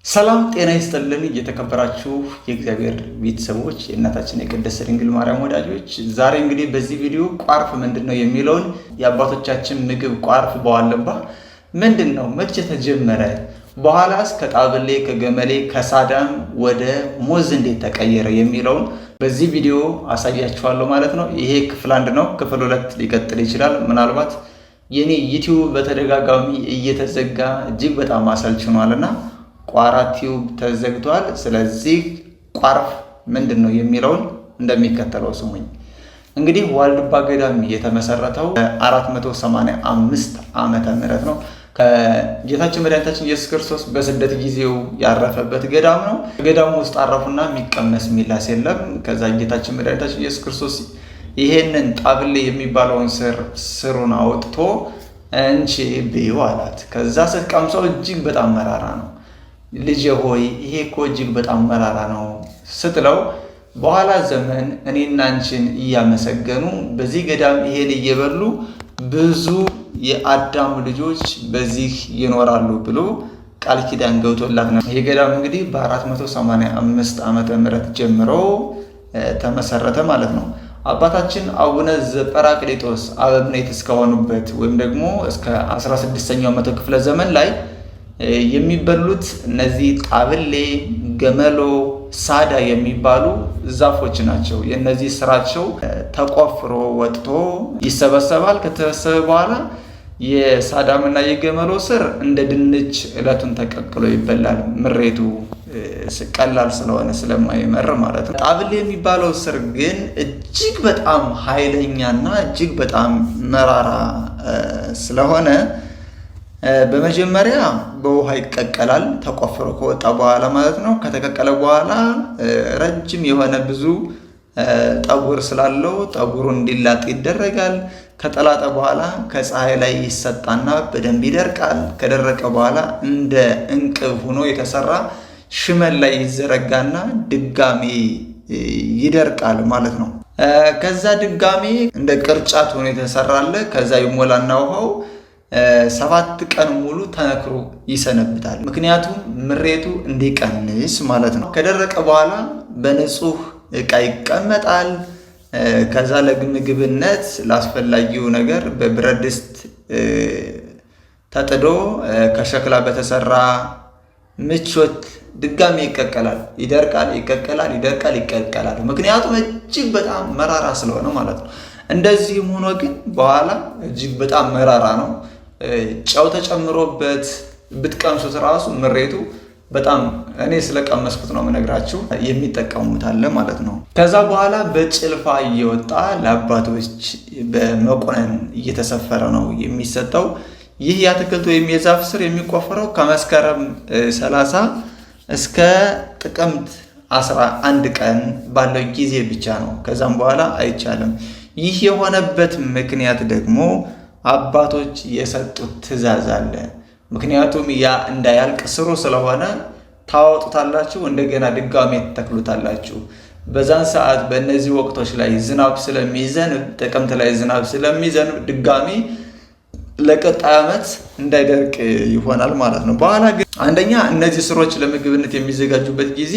ሰላም ጤና ይስጥልን እየተከበራችሁ የእግዚአብሔር ቤተሰቦች የእናታችን የቅድስት ድንግል ማርያም ወዳጆች ዛሬ እንግዲህ በዚህ ቪዲዮ ቋርፍ ምንድነው የሚለውን የአባቶቻችን ምግብ ቋርፍ በዋለባ ምንድነው መቼ ተጀመረ በኋላስ ከጣብሌ ከገመሌ ከሳዳም ወደ ሞዝ እንዴት ተቀየረ የሚለውን በዚህ ቪዲዮ አሳያችኋለሁ ማለት ነው። ይሄ ክፍል 1 ነው። ክፍል 2 ሊቀጥል ይችላል። ምናልባት የኔ ዩቲዩብ በተደጋጋሚ እየተዘጋ እጅግ በጣም አሰልችኗልና ቋራ ቲዩብ ተዘግቷል። ስለዚህ ቋርፍ ምንድነው የሚለውን እንደሚከተለው ስሙኝ። እንግዲህ ዋልድባ ገዳም የተመሰረተው 485 ዓመተ ምህረት ነው። ከጌታችን መድኃኒታችን ኢየሱስ ክርስቶስ በስደት ጊዜው ያረፈበት ገዳም ነው። ገዳሙ ውስጥ አረፉና የሚቀመስ ሚላስ የለም። ከዛ ጌታችን መድኃኒታችን ኢየሱስ ክርስቶስ ይሄንን ጣብሌ የሚባለውን ስሩን አውጥቶ እንቺ ብዩ አላት። ከዛ ስትቀምሰው እጅግ በጣም መራራ ነው። ልጅ ሆይ ይሄ እኮ እጅግ በጣም መራራ ነው ስትለው በኋላ ዘመን እኔና አንቺን እያመሰገኑ በዚህ ገዳም ይሄን እየበሉ ብዙ የአዳም ልጆች በዚህ ይኖራሉ ብሎ ቃል ኪዳን ገብቶላት ነው። ይሄ ገዳም እንግዲህ በ485 ዓመተ ምህረት ጀምሮ ተመሰረተ ማለት ነው። አባታችን አቡነ ዘጰራቅሊጦስ አበምኔት እስከሆኑበት ወይም ደግሞ እስከ 16ኛው መቶ ክፍለ ዘመን ላይ የሚበሉት እነዚህ ጣብሌ፣ ገመሎ፣ ሳዳ የሚባሉ ዛፎች ናቸው። የነዚህ ስራቸው ተቆፍሮ ወጥቶ ይሰበሰባል። ከተሰበሰበ በኋላ የሳዳምና የገመሎ ስር እንደ ድንች እለቱን ተቀቅሎ ይበላል። ምሬቱ ቀላል ስለሆነ ስለማይመር ማለት ነው። ጣብሌ የሚባለው ስር ግን እጅግ በጣም ኃይለኛና እጅግ በጣም መራራ ስለሆነ በመጀመሪያ በውሃ ይቀቀላል። ተቆፍሮ ከወጣ በኋላ ማለት ነው። ከተቀቀለ በኋላ ረጅም የሆነ ብዙ ጠጉር ስላለው ጠጉሩ እንዲላጥ ይደረጋል። ከጠላጠ በኋላ ከፀሐይ ላይ ይሰጣና በደንብ ይደርቃል። ከደረቀ በኋላ እንደ እንቅብ ሆኖ የተሰራ ሽመል ላይ ይዘረጋና ድጋሜ ይደርቃል ማለት ነው። ከዛ ድጋሜ እንደ ቅርጫት ሆኖ የተሰራለ ከዛ ይሞላና ውሃው 7 ቀን ሙሉ ተነክሮ ይሰነብታል። ምክንያቱም ምሬቱ እንዲቀንስ ማለት ነው። ከደረቀ በኋላ በንጹህ ዕቃ ይቀመጣል። ከዛ ለምግብነት ላስፈላጊው ነገር በብረት ድስት ተጥዶ ከሸክላ በተሰራ ምቾት ድጋሚ ይቀቀላል። ይደርቃል፣ ይቀቀላል፣ ይደርቃል፣ ይቀቀላል። ምክንያቱም እጅግ በጣም መራራ ስለሆነ ማለት ነው። እንደዚህም ሆኖ ግን በኋላ እጅግ በጣም መራራ ነው። ጨው ተጨምሮበት ብትቀምሱት ራሱ ምሬቱ በጣም እኔ ስለቀመስኩት ነው የምነግራችሁ የሚጠቀሙት አለ ማለት ነው። ከዛ በኋላ በጭልፋ እየወጣ ለአባቶች በመቆነን እየተሰፈረ ነው የሚሰጠው። ይህ የአትክልት ወይም የዛፍ ስር የሚቆፈረው ከመስከረም 30 እስከ ጥቅምት 11 ቀን ባለው ጊዜ ብቻ ነው። ከዛም በኋላ አይቻልም። ይህ የሆነበት ምክንያት ደግሞ አባቶች የሰጡት ትእዛዝ አለ። ምክንያቱም ያ እንዳያልቅ ስሩ ስለሆነ ታወጡታላችሁ፣ እንደገና ድጋሜ ተተክሉታላችሁ። በዛን ሰዓት በእነዚህ ወቅቶች ላይ ዝናብ ስለሚዘንብ፣ ጥቅምት ላይ ዝናብ ስለሚዘንብ ድጋሜ ለቀጣይ ዓመት እንዳይደርቅ ይሆናል ማለት ነው። በኋላ ግን አንደኛ እነዚህ ስሮች ለምግብነት የሚዘጋጁበት ጊዜ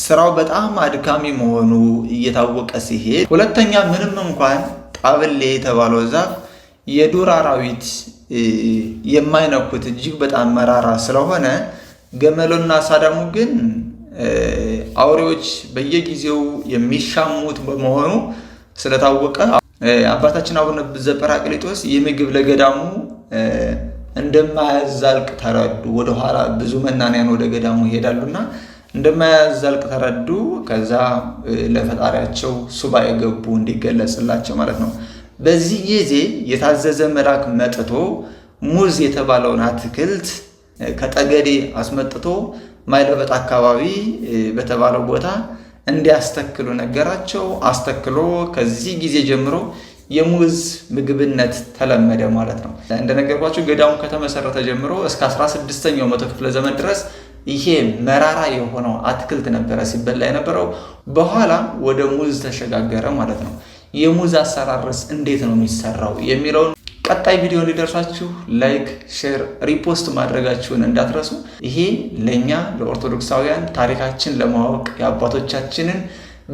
ስራው በጣም አድካሚ መሆኑ እየታወቀ ሲሄድ፣ ሁለተኛ ምንም እንኳን ጣብሌ የተባለው ዛፍ የዱር አራዊት የማይነኩት እጅግ በጣም መራራ ስለሆነ ገመሎና ሳዳሙ ግን አውሬዎች በየጊዜው የሚሻሙት በመሆኑ ስለታወቀ አባታችን አቡነ ዘጰራቅሊጦስ ይህ ምግብ ለገዳሙ እንደማያዛልቅ ተረዱ። ወደኋላ ብዙ መናንያን ወደ ገዳሙ ይሄዳሉና እንደማያዛልቅ ተረዱ። ከዛ ለፈጣሪያቸው ሱባኤ ገቡ እንዲገለጽላቸው ማለት ነው። በዚህ ጊዜ የታዘዘ መልአክ መጥቶ ሙዝ የተባለውን አትክልት ከጠገዴ አስመጥቶ ማይለበጥ አካባቢ በተባለው ቦታ እንዲያስተክሉ ነገራቸው። አስተክሎ ከዚህ ጊዜ ጀምሮ የሙዝ ምግብነት ተለመደ ማለት ነው። እንደነገርኳችሁ ገዳሙ ከተመሰረተ ጀምሮ እስከ 16ኛው መቶ ክፍለ ዘመን ድረስ ይሄ መራራ የሆነው አትክልት ነበረ ሲበላ የነበረው። በኋላ ወደ ሙዝ ተሸጋገረ ማለት ነው። የሙዝ አሰራርስ እንዴት ነው የሚሰራው የሚለውን ቀጣይ ቪዲዮ እንዲደርሳችሁ ላይክ፣ ሼር፣ ሪፖስት ማድረጋችሁን እንዳትረሱ። ይሄ ለኛ ለኦርቶዶክሳውያን ታሪካችን ለማወቅ የአባቶቻችንን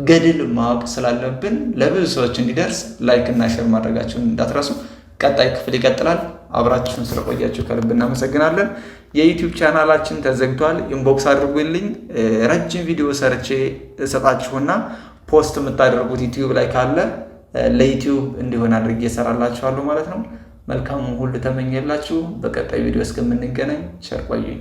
ገድል ማወቅ ስላለብን ለብዙ ሰዎች እንዲደርስ ላይክ እና ሼር ማድረጋችሁን እንዳትረሱ። ቀጣይ ክፍል ይቀጥላል። አብራችሁን ስለቆያችሁ ከልብ እናመሰግናለን። የዩቲዩብ ቻናላችን ተዘግቷል። ኢንቦክስ አድርጉልኝ። ረጅም ቪዲዮ ሰርቼ እሰጣችሁና ፖስት የምታደርጉት ዩቲዩብ ላይ ካለ ለዩቲዩብ እንዲሆን አድርጌ እሰራላችኋለሁ ማለት ነው። መልካሙን ሁሉ ተመኘላችሁ። በቀጣይ ቪዲዮ እስከምንገናኝ ቸር ቆዩኝ።